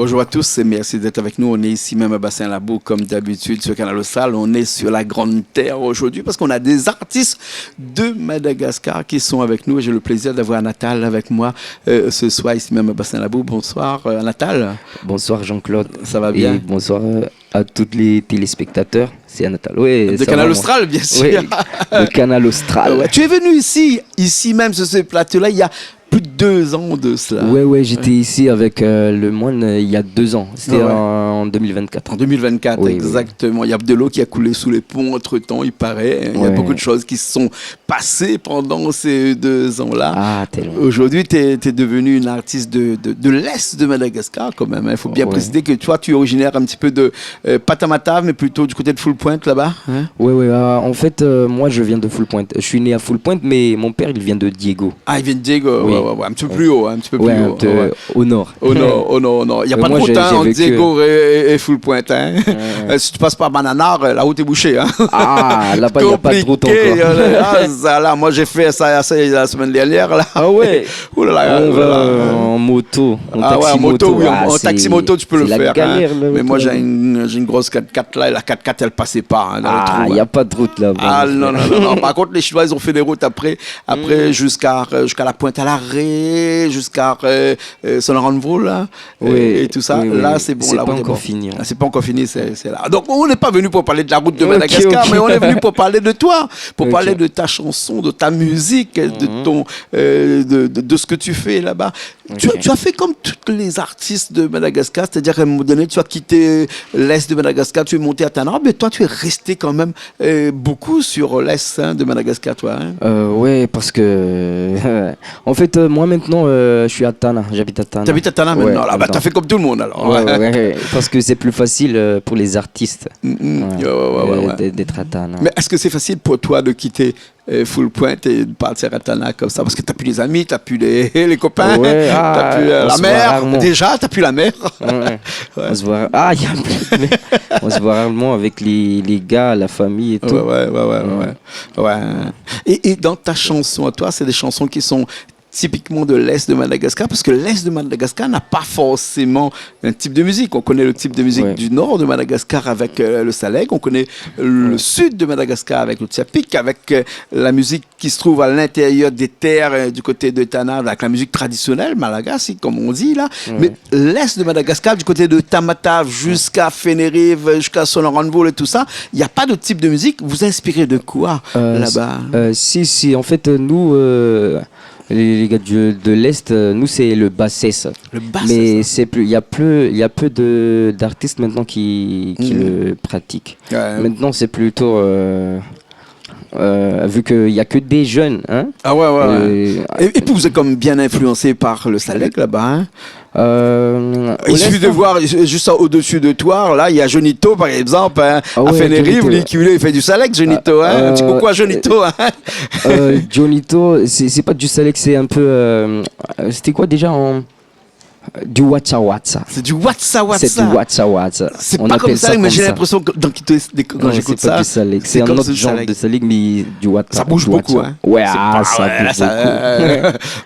Bonjour à tous et merci d'être avec nous. On est ici même à Bassin-Labou comme d'habitude sur Canal Austral. On est sur la Grande Terre aujourd'hui parce qu'on a des artistes de Madagascar qui sont avec nous. J'ai le plaisir d'avoir Natal avec moi ce soir ici même à Bassin-Labou. Bonsoir Natal. Bonsoir Jean-Claude. Ça va bien? Et bonsoir à tous les téléspectateurs. C'est Natal. Oui, de Canal Austral, bien sûr. Oui, de Canal Austral. Ouais. Tu es venu ici même sur ce plateau-là, il y a plus de 2 ans de cela. Oui, j'étais ici avec le moine il y a 2 ans. C'était en 2024. En 2024, oui, exactement. Oui. Il y a de l'eau qui a coulé sous les ponts entre-temps, il paraît. Il y a beaucoup de choses qui se sont passées pendant ces 2 ans-là. Ah, tellement. Aujourd'hui, tu es devenu une artiste de l'Est de Madagascar, quand même. Il faut bien préciser que toi, tu es originaire un petit peu de Patamatave, mais plutôt du côté de Full Point, là-bas. Hein? Oui. En fait, moi, je viens de Full Point. Je suis né à Full Point, mais mon père, il vient de Diego. Ah, il vient de Diego, oui. Ouais, un petit peu plus haut, un petit peu plus haut. Au nord. Au nord. Il n'y a pas de route entre Diego et Full Point. Hein. Si tu passes par Bananar, la route est bouchée. Hein. Ah, là-bas, il n'y a pas de route encore. Moi, j'ai fait ça la semaine dernière. Là. Ah ouais. On va en moto. En moto, oui. En taxi-moto, tu peux le faire. Galère, mais moi, j'ai une grosse 4x4 là, et la 4x4, elle ne passait pas. Il n'y a pas de route là-bas. Ah non. Par contre, les Chinois, ils ont fait des routes après jusqu'à la Pointe à l'Arrêt, jusqu'à Saint-Laurent-de-Vaud, là, et tout ça. Là, c'est bon. C'est pas encore fini. C'est pas encore fini, c'est là. Donc, on n'est pas venu pour parler de la route de Madagascar, mais on est venu pour parler de toi, pour parler de ta chanson, de ta musique, de ce que tu fais là-bas. Tu as fait comme tous les artistes de Madagascar, c'est-à-dire qu'à un moment donné, tu as quitté l'Est de Madagascar, tu es monté à Tana, mais toi, tu es resté quand même beaucoup sur l'Est de Madagascar, toi. Hein? Oui, parce que, en fait, moi maintenant, je suis à Tana, j'habite à Tana. Tu habites à Tana maintenant, là, tu as fait comme tout le monde alors. Ouais, parce que c'est plus facile pour les artistes d'être à Tana. Mais est-ce que c'est facile pour toi de quitter Full Point et de partir à Tana comme ça? Parce que tu n'as plus les amis, tu n'as plus les copains, tu n'as plus la mère. Déjà, tu n'as plus la mère. On se voit. On se voit rarement avec les gars, la famille et tout. Ouais. Et dans ta chanson à toi, c'est des chansons qui sont typiquement de l'Est de Madagascar, parce que l'Est de Madagascar n'a pas forcément un type de musique. On connaît le type de musique du nord de Madagascar avec le Saleg, on connaît le sud de Madagascar avec le Tsiapik, avec la musique qui se trouve à l'intérieur des terres du côté de Tana, avec la musique traditionnelle, malagasy, comme on dit là. Mais l'Est de Madagascar, du côté de Tamatave jusqu'à Fénérive, jusqu'à Saint-Laurent-de-Vaud et tout ça, il n'y a pas de type de musique. Vous inspirez de quoi là-bas? Si, en fait, nous... les gars de l'Est, nous c'est le bassès. Mais c'est plus, il y a peu d'artistes maintenant qui le pratiquent. Maintenant c'est plutôt vu qu'il n'y a que des jeunes. Hein. Ah ouais. Et puis vous êtes comme bien influencé par le Saleg là-bas. Hein. Il suffit de voir juste au-dessus de toi, là il y a Jonito par exemple, à Fénérive, lui qui il fait du Saleg, Jonito. Un petit coucou à Jonito. Jonito, c'est pas du Saleg, c'est un peu. C'était quoi déjà du Watsa Watsa. C'est du Watsa Watsa. C'est du Watsa Watsa. C'est pas comme ça, mais j'ai l'impression que quand j'écoute ça. C'est un autre genre de Saleg, mais du Watsa. Ça bouge beaucoup, hein. Ouais, ça bouge beaucoup.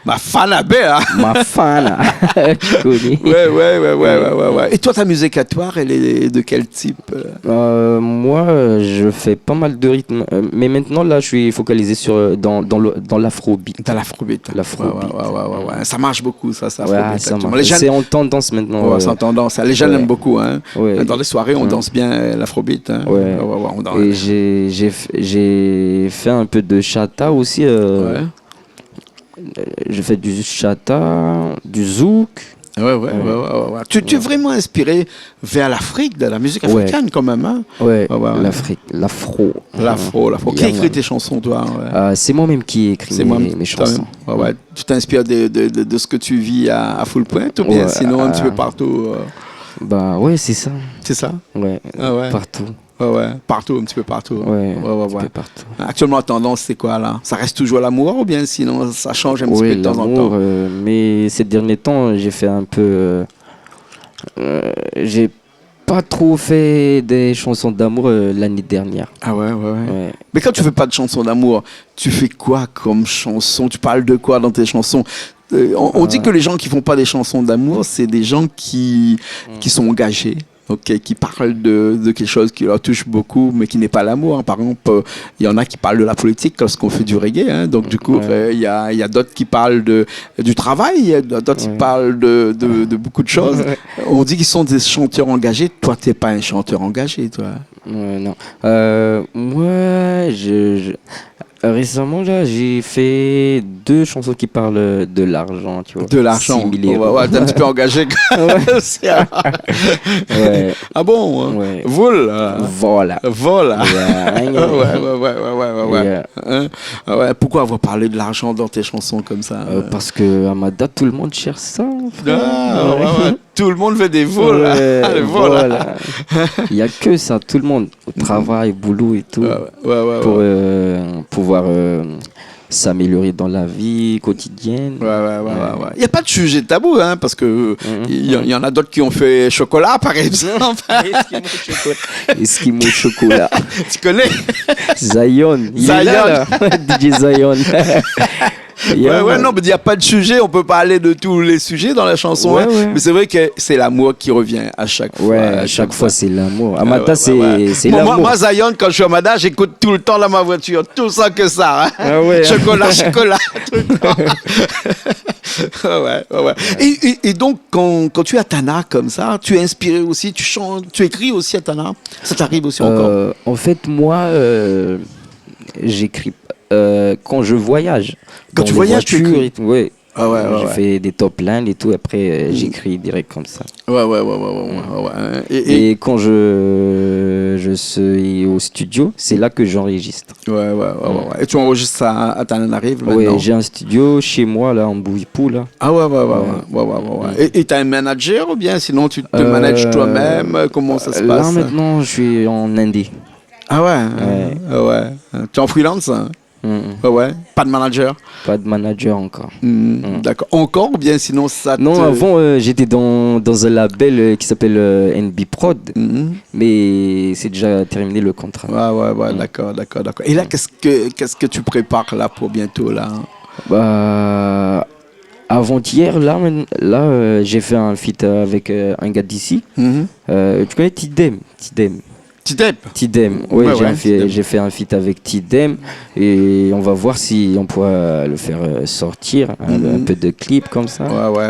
Ma fan à hein. Ma fan. Tu connais. Ouais. Et toi, ta musique à toi, elle est de quel type? Moi, je fais pas mal de rythmes, mais maintenant là, je suis focalisé dans l'afrobeat. Dans l'afrobeat. Ouais. Ça marche beaucoup, ça. C'est en tendance maintenant. Ouais, c'est en tendance. Les jeunes aiment beaucoup. Hein. Dans les soirées, on danse bien l'afrobeat. Hein. Et j'ai fait un peu de chata aussi. J'ai fait du chata, du zouk. Tu es vraiment inspiré vers l'Afrique, de la musique africaine quand même. Hein? L'Afrique, l'afro. Qui écrit tes chansons, toi? C'est moi-même qui écris mes chansons. Tu t'inspires de ce que tu vis à Full Point ou bien sinon un petit peu partout? Bah ouais, c'est ça. C'est ça? Partout. Partout, un petit peu partout. Partout. Actuellement, la tendance, c'est quoi là? Ça reste toujours l'amour ou bien sinon ça change un petit peu de temps en temps? Mais ces derniers temps, j'ai fait un peu... j'ai pas trop fait des chansons d'amour l'année dernière. Ah ouais. Mais quand tu fais pas de chansons d'amour, tu fais quoi comme chanson? Tu parles de quoi dans tes chansons? On dit que les gens qui font pas des chansons d'amour, c'est des gens qui sont engagés. Ok, qui parlent de quelque chose qui leur touche beaucoup, mais qui n'est pas l'amour. Hein. Par exemple, il y en a qui parlent de la politique lorsqu'on fait du reggae. Hein. Donc, du coup, il y a d'autres qui parlent du travail, il y a d'autres qui parlent de beaucoup de choses. On dit qu'ils sont des chanteurs engagés. Toi, tu n'es pas un chanteur engagé, toi. Non. Moi, récemment, là, j'ai fait 2 chansons qui parlent de l'argent, tu vois. De l'argent. Ouais, t'es un petit peu engagé. Ouais. Ah bon? Ouais. Voilà. Yeah. Ouais. Pourquoi avoir parlé de l'argent dans tes chansons comme ça? Parce que à ma date, tout le monde cherche ça. Ouais. Tout le monde fait des vols. Ouais, voilà. Il n'y a que ça, tout le monde. Travail, boulot et tout. Pour pouvoir s'améliorer dans la vie quotidienne. Ouais. Il n'y a pas de sujet tabou, hein, parce que il y en a d'autres qui ont fait chocolat, par exemple. Esquimau chocolat. Tu connais? Zion. DJ Zion. Non, mais il n'y a pas de sujet, on peut parler de tous les sujets dans la chanson, mais c'est vrai que c'est l'amour qui revient à chaque fois. Ouais, à chaque fois c'est l'amour. Amada, c'est l'amour. Moi, Zion, quand je suis à Amada, j'écoute tout le temps dans ma voiture, tout ça que ça. Hein. Chocolat, tout le temps. Ouais. Et donc, quand tu es à Tana comme ça, tu es inspiré aussi, tu chantes, tu écris aussi à Tana. Ça t'arrive aussi encore? En fait, moi, j'écris quand je voyage. Quand tu voyages, tu écris? Oui. J'ai fait des top lines et tout, après j'écris direct comme ça. Ouais. Et quand je suis au studio, c'est là que j'enregistre. Ouais. Et tu enregistres ça à Tananarive maintenant? Oui, j'ai un studio chez moi, là, en Bouyipou, là. Ah ouais. Et tu as un manager ou bien sinon tu te manages toi-même? Comment ça se passe? Là, maintenant, je suis en indé. Ah ouais. Tu es en freelance? Ouais. Pas de manager? Pas de manager encore. D'accord. Encore ou bien sinon ça te... Non, avant j'étais dans un label qui s'appelle NB Prod, mais c'est déjà terminé le contrat. Ouais. D'accord. Et là, qu'est-ce que tu prépares là pour bientôt là? Avant-hier, là j'ai fait un feat avec un gars d'ici. Tu connais Tidem? Tidem, oui, j'ai fait un feat avec Tidem et on va voir si on pourra le faire sortir, un peu de clip comme ça. Ouais.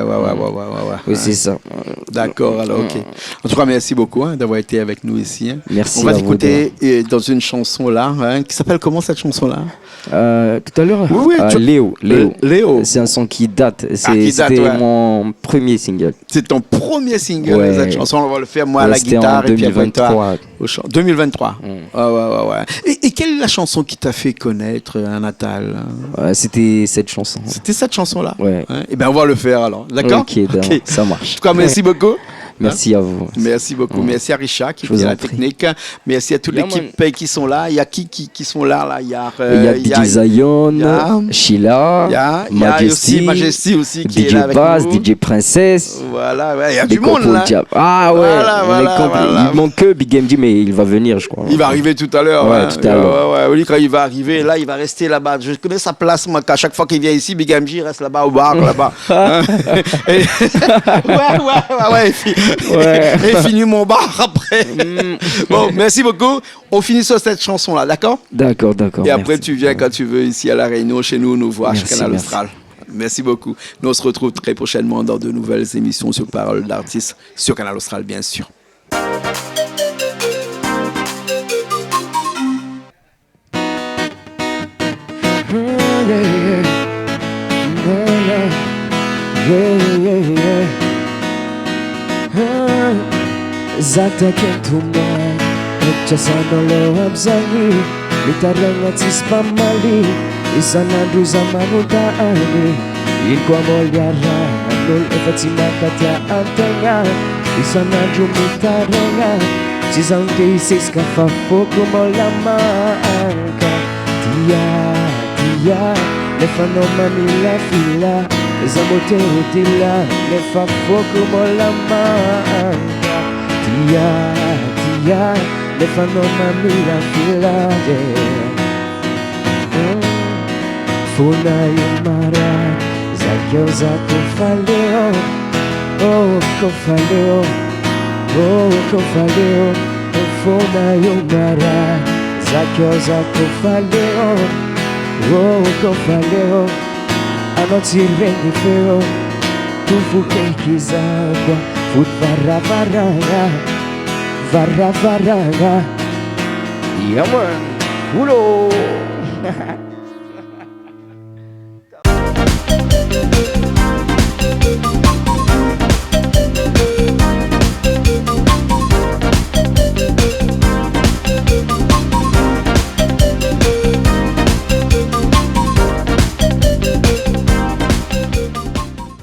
Oui, c'est ça. D'accord, alors ok. En tout cas, merci beaucoup d'avoir été avec nous ici. Merci. On va t'écouter dans une chanson là, qui s'appelle comment cette chanson là? Tout à l'heure, Léo. C'est un son qui date. C'était mon premier single. C'est ton premier single, cette chanson. On va le faire moi à la guitare en 2023. Et puis après toi au chant. 2023. Ouais. Et quelle est la chanson qui t'a fait connaître à Natal? C'était cette chanson. C'était cette chanson là. Ouais. Et ben on va le faire alors. D'accord? Ok, ça marche. En tout cas, merci beaucoup. Merci à vous. Merci beaucoup. Merci à Richard qui fait la technique. Merci à toute l'équipe qui sont là. Il y a qui sont là? Il y a DJ Zion, Sheila, Majesty aussi qui est là avec Bass, nous. DJ Princess. Voilà, il y a du monde là. Ah ouais, il manque que Big MD, mais il va venir, je crois. Il va arriver tout à l'heure. Tout à l'heure. Lui, quand il va arriver, là, il va rester là-bas. Je connais sa place, moi. À chaque fois qu'il vient ici, Big MD il reste là-bas au bar, là-bas. Ouais. Et fini mon bar après. Bon, merci beaucoup. On finit sur cette chanson-là, d'accord? D'accord. Et après, tu viens quand tu veux ici à La Réunion, chez nous voir chez Canal Austral. Merci beaucoup. Nous, on se retrouve très prochainement dans de nouvelles émissions sur Parole d'artistes sur Canal Austral, bien sûr. Zatakentuma echasano abzali litarenga tispamali isananduza marutaani ilkwa molyara nol efatimakatia antenga isanandu mitarenga tizange isiskafa foku molamanka tia lefanomani la fila zamotehutila lefa foku molamanka Tia, tia, le fanno mamma fila, Funa imara, zakioza kufaleo, oh kufaleo, oh kufaleo, funa imara, zakioza kufaleo, oh kufaleo, anoti rengi feo, tufuke kizagwa, fut varavaranga, varavaranga, yeah man, ulo.